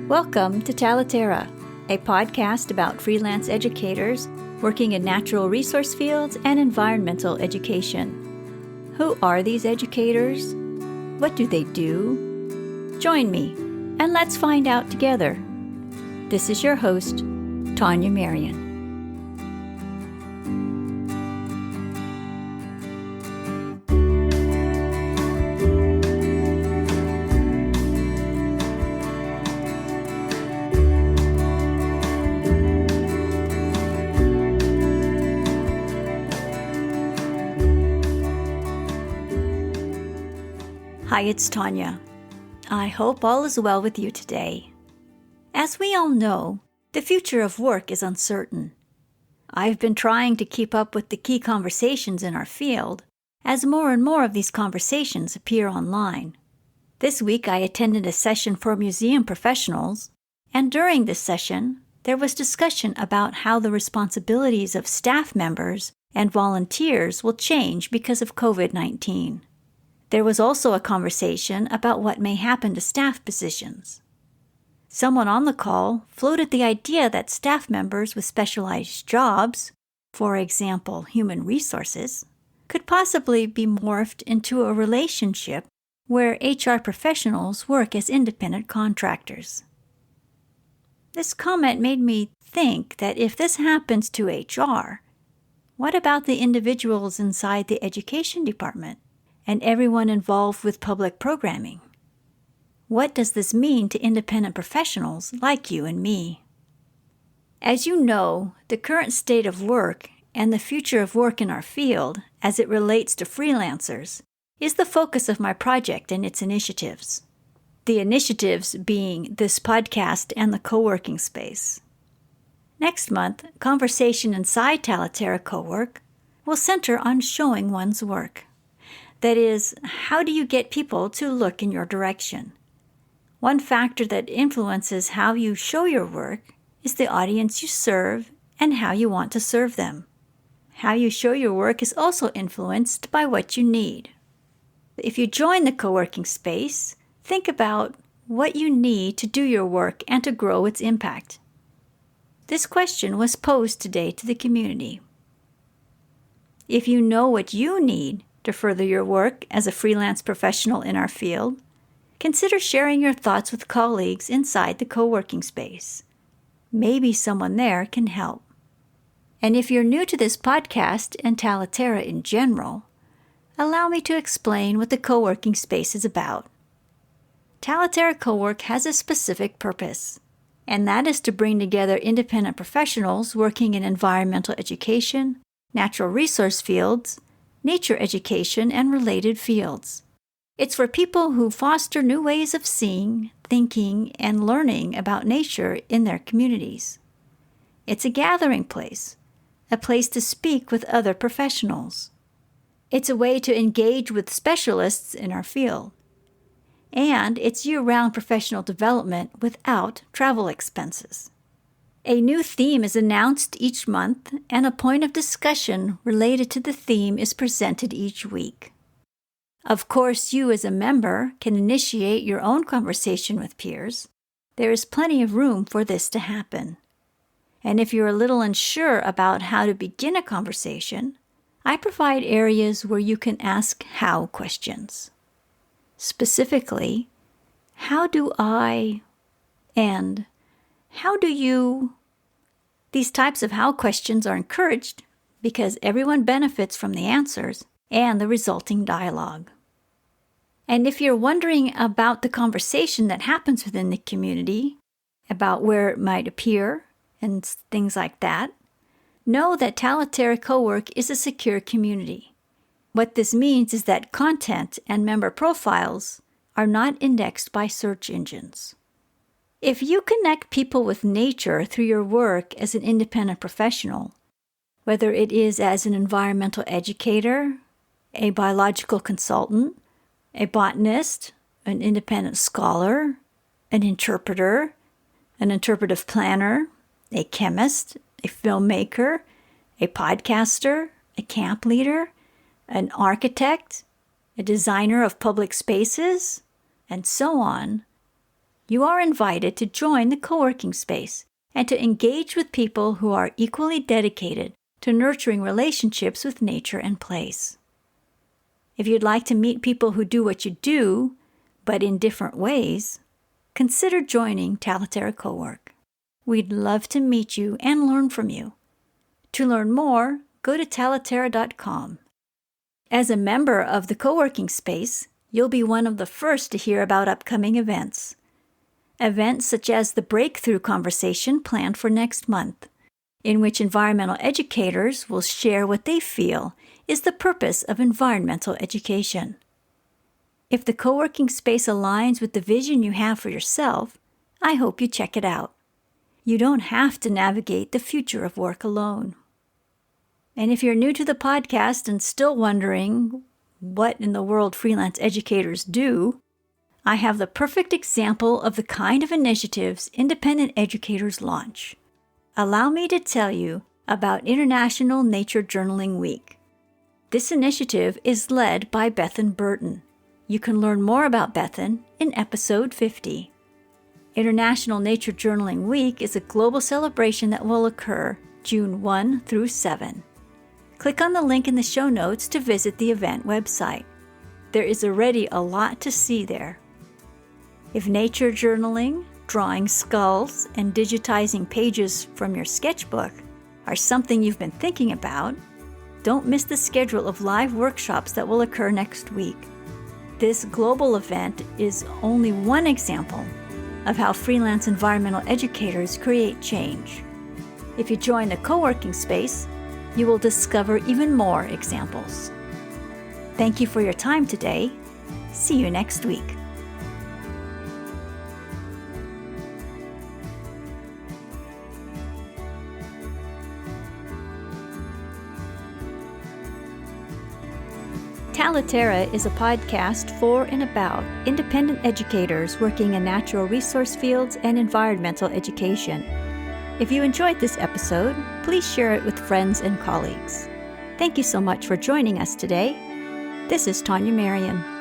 Welcome to Talaterra, a podcast about freelance educators working in natural resource fields and environmental education. Who are these educators? What do they do? Join me, and let's find out together. This is your host, Tania Marien. Hi, it's Tania. I hope all is well with you today. As we all know, the future of work is uncertain. I've been trying to keep up with the key conversations in our field, as more and more of these conversations appear online. This week I attended a session for museum professionals, and during this session, there was discussion about how the responsibilities of staff members and volunteers will change because of COVID-19. There was also a conversation about what may happen to staff positions. Someone on the call floated the idea that staff members with specialized jobs, for example, human resources, could possibly be morphed into a relationship where HR professionals work as independent contractors. This comment made me think that if this happens to HR, what about the individuals inside the education department and everyone involved with public programming? What does this mean to independent professionals like you and me? As you know, the current state of work and the future of work in our field, as it relates to freelancers, is the focus of my project and its initiatives. The initiatives being this podcast and the co-working space. Next month, Conversation Inside Talaterra Co-work will center on showing one's work. That is, how do you get people to look in your direction? One factor that influences how you show your work is the audience you serve and how you want to serve them. How you show your work is also influenced by what you need. If you join the co-working space, think about what you need to do your work and to grow its impact. This question was posed today to the community. If you know what you need to further your work as a freelance professional in our field, consider sharing your thoughts with colleagues inside the co-working space. Maybe someone there can help. And if you're new to this podcast and Talaterra in general, allow me to explain what the co-working space is about. Talaterra Co-work has a specific purpose, and that is to bring together independent professionals working in environmental education, natural resource fields, nature education, and related fields. It's for people who foster new ways of seeing, thinking, and learning about nature in their communities. It's a gathering place, a place to speak with other professionals. It's a way to engage with specialists in our field. And it's year-round professional development without travel expenses. A new theme is announced each month, and a point of discussion related to the theme is presented each week. Of course, you as a member can initiate your own conversation with peers. There is plenty of room for this to happen. And if you're a little unsure about how to begin a conversation, I provide areas where you can ask how questions. Specifically, how do I and how do you? These types of how questions are encouraged because everyone benefits from the answers and the resulting dialogue. And if you're wondering about the conversation that happens within the community, about where it might appear and things like that, know that Talaterra Co-work is a secure community. What this means is that content and member profiles are not indexed by search engines. If you connect people with nature through your work as an independent professional, whether it is as an environmental educator, a biological consultant, a botanist, an independent scholar, an interpreter, an interpretive planner, a chemist, a filmmaker, a podcaster, a camp leader, an architect, a designer of public spaces, and so on, You are invited to join the co-working space and to engage with people who are equally dedicated to nurturing relationships with nature and place. If you'd like to meet people who do what you do, but in different ways, consider joining Talaterra Co-work. We'd love to meet you and learn from you. To learn more, go to talaterra.com. As a member of the co-working space, you'll be one of the first to hear about upcoming events. Events such as the Breakthrough Conversation planned for next month, in which environmental educators will share what they feel is the purpose of environmental education. If the co-working space aligns with the vision you have for yourself, I hope you check it out. You don't have to navigate the future of work alone. And if you're new to the podcast and still wondering what in the world freelance educators do, I have the perfect example of the kind of initiatives independent educators launch. Allow me to tell you about International Nature Journaling Week. This initiative is led by Bethan Burton. You can learn more about Bethan in episode 50. International Nature Journaling Week is a global celebration that will occur June 1 through 7. Click on the link in the show notes to visit the event website. There is already a lot to see there. If nature journaling, drawing skulls, and digitizing pages from your sketchbook are something you've been thinking about, don't miss the schedule of live workshops that will occur next week. This global event is only one example of how freelance environmental educators create change. If you join the co-working space, you will discover even more examples. Thank you for your time today. See you next week. Talaterra is a podcast for and about independent educators working in natural resource fields and environmental education. If you enjoyed this episode, please share it with friends and colleagues. Thank you so much for joining us today. This is Tania Marien.